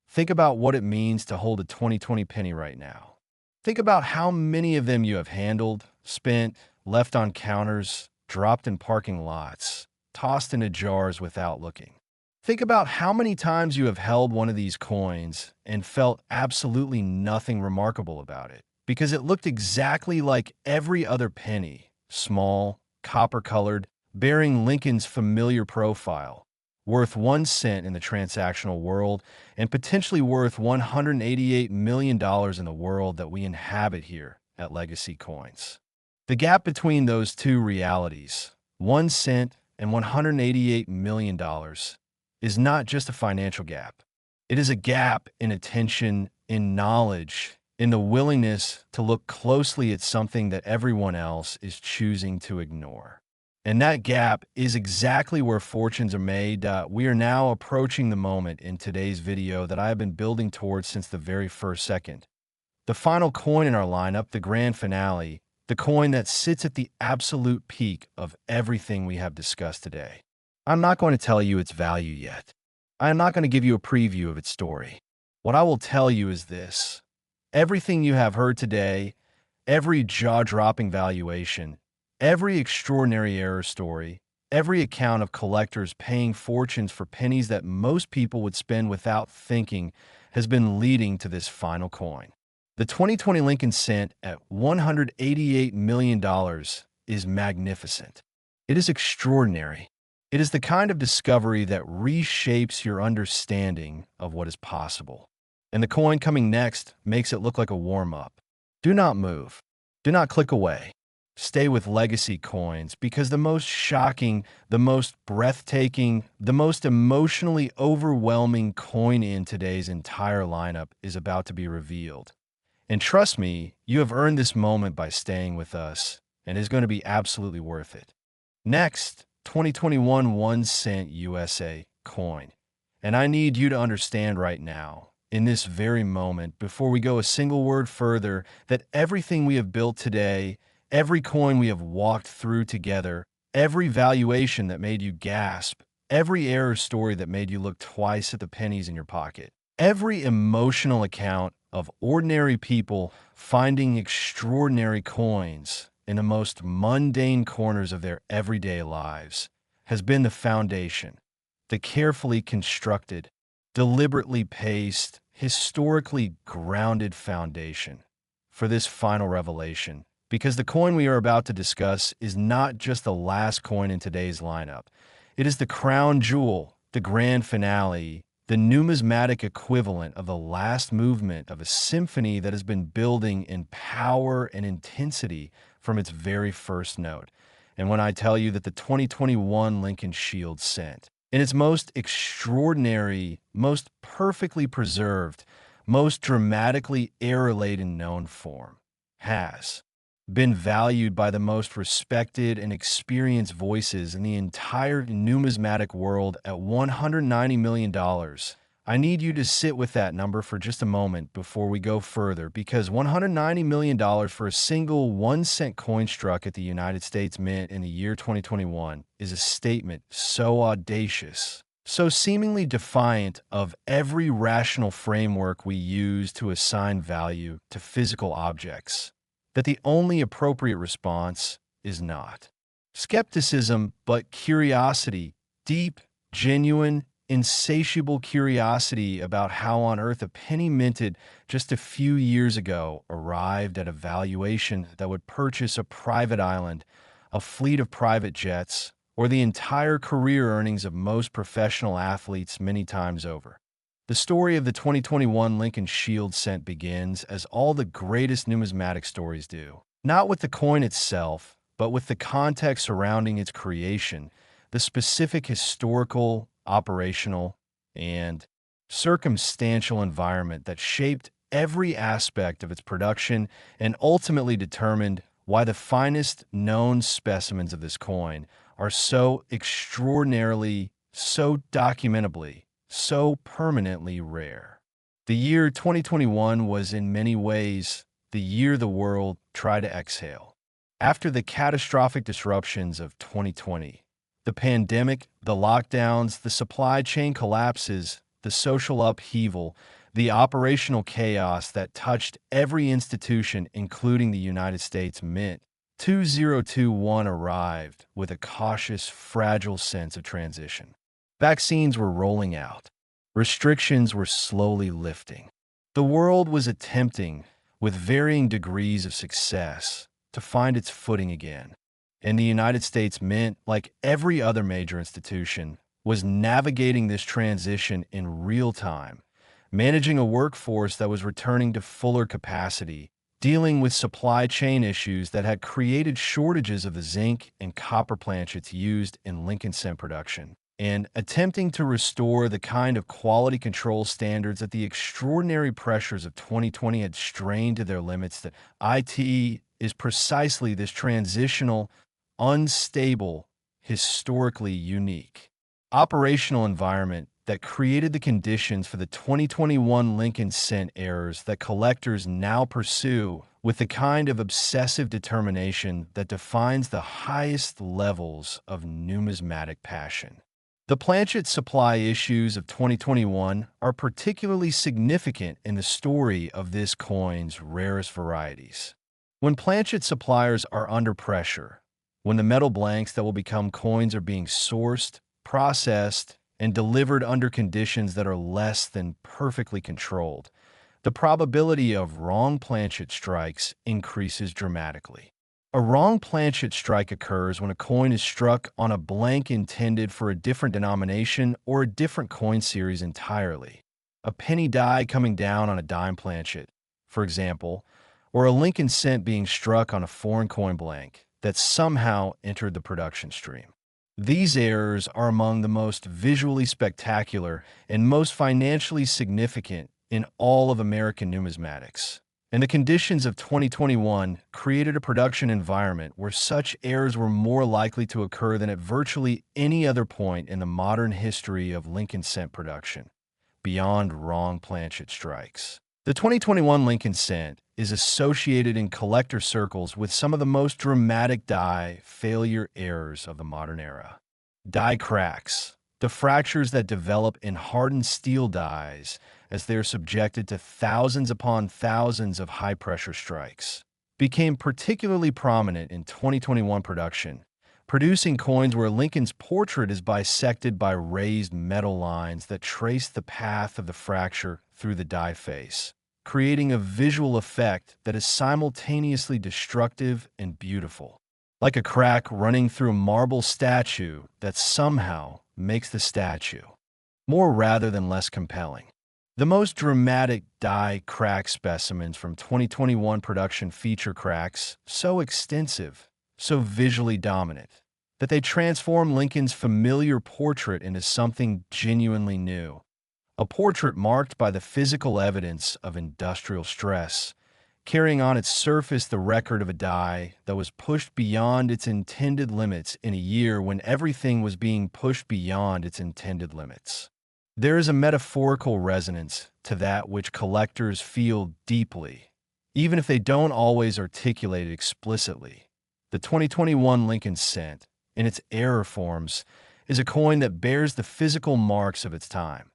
Think about what it means to hold a 2020 penny right now. Think about how many of them you have handled, spent, left on counters, dropped in parking lots, tossed into jars without looking. Think about how many times you have held one of these coins and felt absolutely nothing remarkable about it, because it looked exactly like every other penny, small, copper-colored, bearing Lincoln's familiar profile, worth 1 cent in the transactional world and potentially worth $188 million in the world that we inhabit here at Legacy Coins. The gap between those two realities, 1 cent and $188 million, is not just a financial gap. It is a gap in attention, in knowledge, in the willingness to look closely at something that everyone else is choosing to ignore. And that gap is exactly where fortunes are made. We are now approaching the moment in today's video that I have been building towards since the very first second. The final coin in our lineup, the grand finale, the coin that sits at the absolute peak of everything we have discussed today. I'm not going to tell you its value yet. I am not going to give you a preview of its story. What I will tell you is this. Everything you have heard today, every jaw-dropping valuation, every extraordinary error story, every account of collectors paying fortunes for pennies that most people would spend without thinking has been leading to this final coin. The 2020 Lincoln Cent at $188 million is magnificent. It is extraordinary. It is the kind of discovery that reshapes your understanding of what is possible. And the coin coming next makes it look like a warm-up. Do not move. Do not click away. Stay with legacy coins because the most shocking, the most breathtaking, the most emotionally overwhelming coin in today's entire lineup is about to be revealed. And trust me, you have earned this moment by staying with us, and it is going to be absolutely worth it. Next, 2021 1 cent USA coin. And I need you to understand right now, in this very moment, before we go a single word further, that everything we have built today, every coin we have walked through together, every valuation that made you gasp, every error story that made you look twice at the pennies in your pocket, every emotional account of ordinary people finding extraordinary coins in the most mundane corners of their everyday lives has been the foundation, the carefully constructed, deliberately paced, historically grounded foundation for this final revelation. Because the coin we are about to discuss is not just the last coin in today's lineup. It is the crown jewel, the grand finale, the numismatic equivalent of the last movement of a symphony that has been building in power and intensity from its very first note. And when I tell you that the 2021 Lincoln Shield Cent, in its most extraordinary, most perfectly preserved, most dramatically error-laden known form, has been valued by the most respected and experienced voices in the entire numismatic world at $190 million. I need you to sit with that number for just a moment before we go further, because $190 million for a single 1 cent coin struck at the United States Mint in the year 2021 is a statement so audacious, so seemingly defiant of every rational framework we use to assign value to physical objects, that the only appropriate response is not skepticism, but curiosity, deep, genuine, insatiable curiosity about how on earth a penny minted just a few years ago arrived at a valuation that would purchase a private island, a fleet of private jets, or the entire career earnings of most professional athletes many times over. The story of the 2021 Lincoln Shield Cent begins, as all the greatest numismatic stories do, not with the coin itself, but with the context surrounding its creation, the specific historical, operational, and circumstantial environment that shaped every aspect of its production and ultimately determined why the finest known specimens of this coin are so extraordinarily, so documentably, so permanently rare. The year 2021 was in many ways the year the world tried to exhale. After the catastrophic disruptions of 2020, the pandemic, the lockdowns, the supply chain collapses, the social upheaval, the operational chaos that touched every institution, including the United States Mint, 2021 arrived with a cautious, fragile sense of transition. Vaccines were rolling out. Restrictions were slowly lifting. The world was attempting, with varying degrees of success, to find its footing again. And the United States Mint, like every other major institution, was navigating this transition in real time, managing a workforce that was returning to fuller capacity, dealing with supply chain issues that had created shortages of the zinc and copper planchets used in Lincoln Cent production, and attempting to restore the kind of quality control standards that the extraordinary pressures of 2020 had strained to their limits. That IT is precisely this transitional, unstable, historically unique operational environment that created the conditions for the 2021 Lincoln Cent errors that collectors now pursue with the kind of obsessive determination that defines the highest levels of numismatic passion. The planchet supply issues of 2021 are particularly significant in the story of this coin's rarest varieties. When planchet suppliers are under pressure, when the metal blanks that will become coins are being sourced, processed, and delivered under conditions that are less than perfectly controlled, the probability of wrong planchet strikes increases dramatically. A wrong planchet strike occurs when a coin is struck on a blank intended for a different denomination or a different coin series entirely. A penny die coming down on a dime planchet, for example, or a Lincoln cent being struck on a foreign coin blank that somehow entered the production stream. These errors are among the most visually spectacular and most financially significant in all of American numismatics. And the conditions of 2021 created a production environment where such errors were more likely to occur than at virtually any other point in the modern history of Lincoln cent production, beyond wrong planchet strikes. The 2021 Lincoln cent is associated in collector circles with some of the most dramatic die failure errors of the modern era. Die cracks, the fractures that develop in hardened steel dies as they are subjected to thousands upon thousands of high-pressure strikes, became particularly prominent in 2021 production, producing coins where Lincoln's portrait is bisected by raised metal lines that trace the path of the fracture through the die face, creating a visual effect that is simultaneously destructive and beautiful, like a crack running through a marble statue that somehow makes the statue more rather than less compelling. The most dramatic die crack specimens from 2021 production feature cracks so extensive, so visually dominant, that they transform Lincoln's familiar portrait into something genuinely new. A portrait marked by the physical evidence of industrial stress, carrying on its surface the record of a die that was pushed beyond its intended limits in a year when everything was being pushed beyond its intended limits. There is a metaphorical resonance to that which collectors feel deeply, even if they don't always articulate it explicitly. The 2021 Lincoln cent, in its error forms, is a coin that bears the physical marks of its time.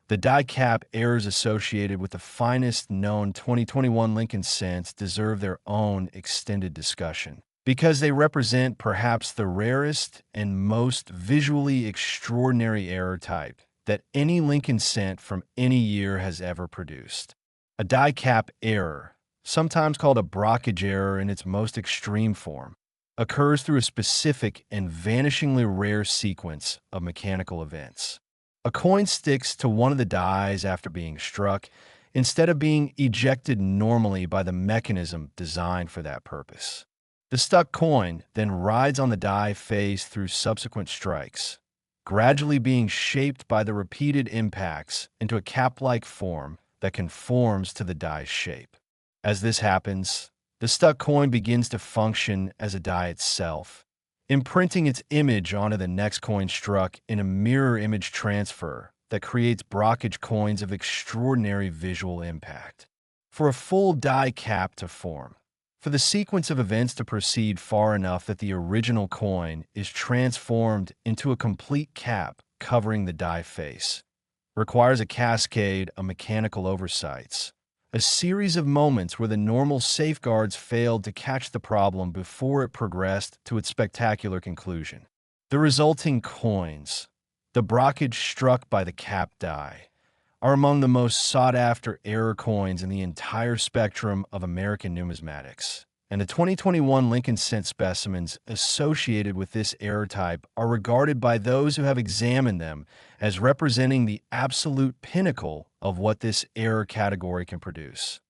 The die cap errors associated with the finest known 2021 Lincoln cents deserve their own extended discussion, because they represent perhaps the rarest and most visually extraordinary error type that any Lincoln cent from any year has ever produced. A die cap error, sometimes called a brockage error in its most extreme form, occurs through a specific and vanishingly rare sequence of mechanical events. A coin sticks to one of the dies after being struck, instead of being ejected normally by the mechanism designed for that purpose. The stuck coin then rides on the die face through subsequent strikes, gradually being shaped by the repeated impacts into a cap-like form that conforms to the die's shape. As this happens, the stuck coin begins to function as a die itself, imprinting its image onto the next coin struck in a mirror image transfer that creates brockage coins of extraordinary visual impact. For a full die cap to form, for the sequence of events to proceed far enough that the original coin is transformed into a complete cap covering the die face, requires a cascade of mechanical oversights, a series of moments where the normal safeguards failed to catch the problem before it progressed to its spectacular conclusion. The resulting coins, the brockage struck by the cap die, are among the most sought-after error coins in the entire spectrum of American numismatics, and the 2021 Lincoln cent specimens associated with this error type are regarded by those who have examined them as representing the absolute pinnacle of what this error category can produce.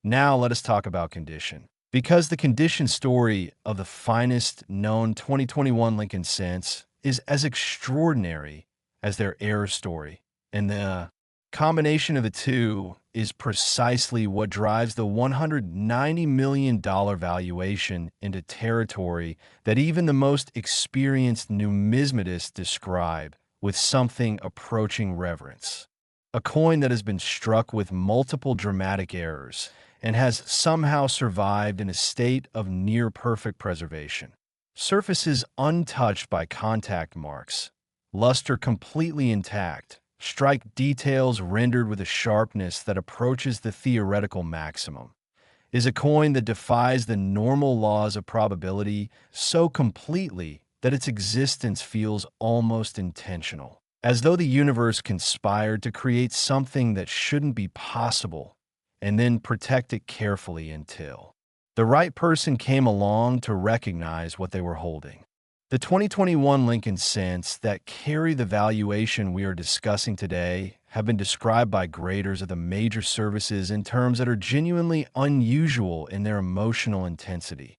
Now let us talk about condition. Because the condition story of the finest known 2021 Lincoln cents is as extraordinary as their error story, and the combination of the two is precisely what drives the $190 million valuation into territory that even the most experienced numismatists describe with something approaching reverence. A coin that has been struck with multiple dramatic errors and has somehow survived in a state of near-perfect preservation. Surfaces untouched by contact marks, luster completely intact, strike details rendered with a sharpness that approaches the theoretical maximum, is a coin that defies the normal laws of probability so completely that its existence feels almost intentional, as though the universe conspired to create something that shouldn't be possible and then protect it carefully until the right person came along to recognize what they were holding. The 2021 Lincoln cents that carry the valuation we are discussing today have been described by graders of the major services in terms that are genuinely unusual in their emotional intensity.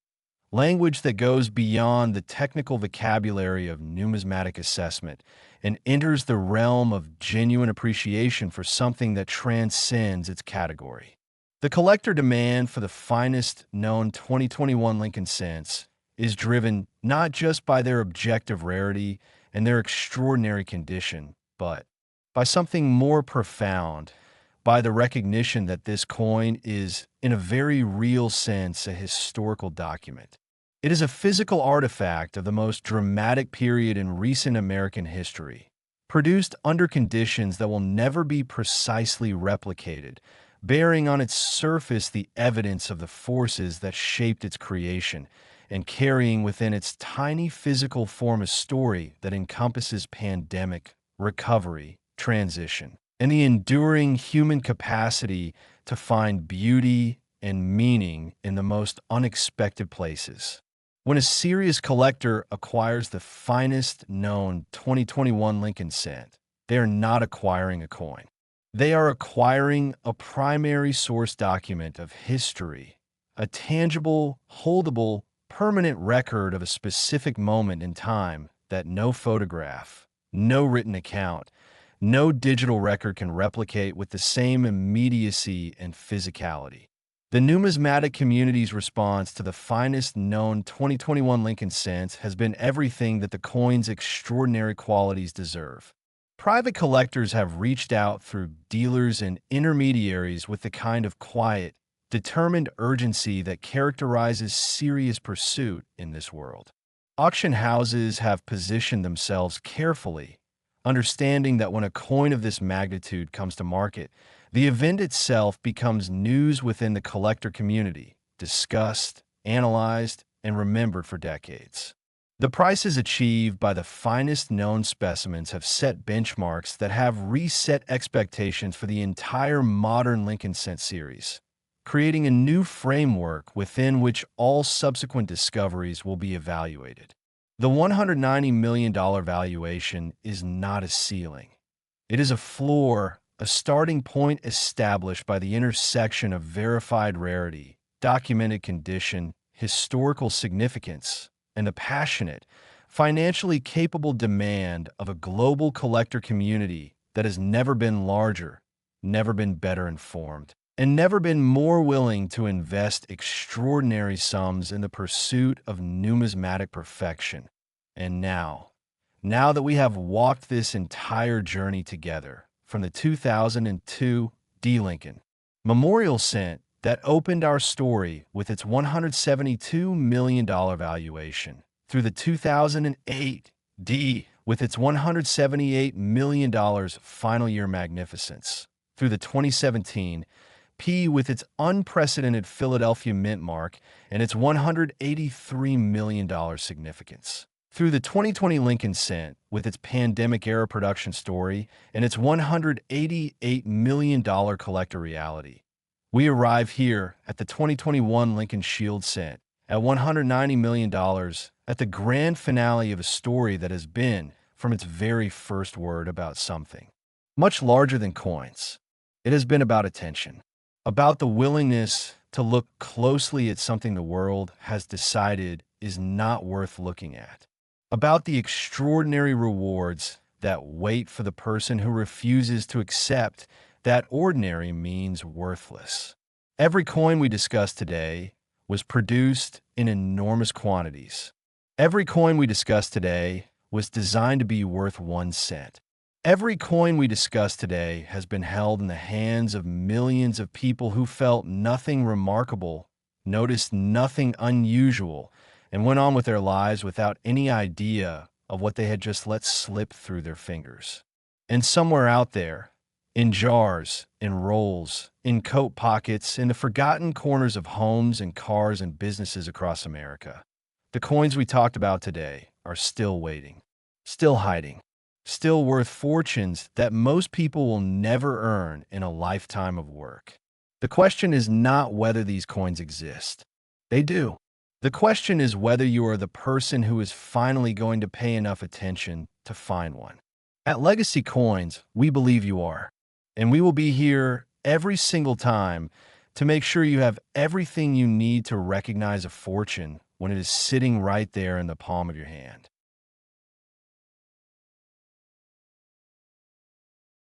Language that goes beyond the technical vocabulary of numismatic assessment and enters the realm of genuine appreciation for something that transcends its category. The collector demand for the finest known 2021 Lincoln cents is driven not just by their objective rarity and their extraordinary condition, but by something more profound, by the recognition that this coin is, in a very real sense, a historical document. It is a physical artifact of the most dramatic period in recent American history, produced under conditions that will never be precisely replicated, bearing on its surface the evidence of the forces that shaped its creation, and carrying within its tiny physical form a story that encompasses pandemic, recovery, transition, and the enduring human capacity to find beauty and meaning in the most unexpected places. When a serious collector acquires the finest known 2021 Lincoln cent, they are not acquiring a coin. They are acquiring a primary source document of history, a tangible, holdable, permanent record of a specific moment in time that no photograph, no written account, no digital record can replicate with the same immediacy and physicality. The numismatic community's response to the finest known 2021 Lincoln cents has been everything that the coin's extraordinary qualities deserve. Private collectors have reached out through dealers and intermediaries with the kind of quiet, determined urgency that characterizes serious pursuit in this world. Auction houses have positioned themselves carefully, understanding that when a coin of this magnitude comes to market, the event itself becomes news within the collector community, discussed, analyzed, and remembered for decades. The prices achieved by the finest known specimens have set benchmarks that have reset expectations for the entire modern Lincoln cent series, creating a new framework within which all subsequent discoveries will be evaluated. The $190 million valuation is not a ceiling. It is a floor, a starting point established by the intersection of verified rarity, documented condition, historical significance, and the passionate, financially capable demand of a global collector community that has never been larger, never been better informed, and never been more willing to invest extraordinary sums in the pursuit of numismatic perfection. And now that we have walked this entire journey together, from the 2002 D. Lincoln Memorial Cent that opened our story with its $172 million valuation, through the 2008 D with its $178 million final year magnificence, through the 2017 P with its unprecedented Philadelphia mint mark and its $183 million significance, through the 2020 Lincoln cent with its pandemic-era production story and its $188 million collector reality. We arrive here at the 2021 Lincoln Shield cent at $190 million at the grand finale of a story that has been, from its very first word, about something much larger than coins. It has been about attention, about the willingness to look closely at something the world has decided is not worth looking at, about the extraordinary rewards that wait for the person who refuses to accept that ordinary means worthless. Every coin we discuss today was produced in enormous quantities. Every coin we discuss today was designed to be worth 1 cent. Every coin we discuss today has been held in the hands of millions of people who felt nothing remarkable, noticed nothing unusual, and went on with their lives without any idea of what they had just let slip through their fingers. And somewhere out there, in jars, in rolls, in coat pockets, in the forgotten corners of homes and cars and businesses across America, the coins we talked about today are still waiting, still hiding, still worth fortunes that most people will never earn in a lifetime of work. The question is not whether these coins exist. They do. The question is whether you are the person who is finally going to pay enough attention to find one. At Legacy Coins, we believe you are. And we will be here every single time to make sure you have everything you need to recognize a fortune when it is sitting right there in the palm of your hand.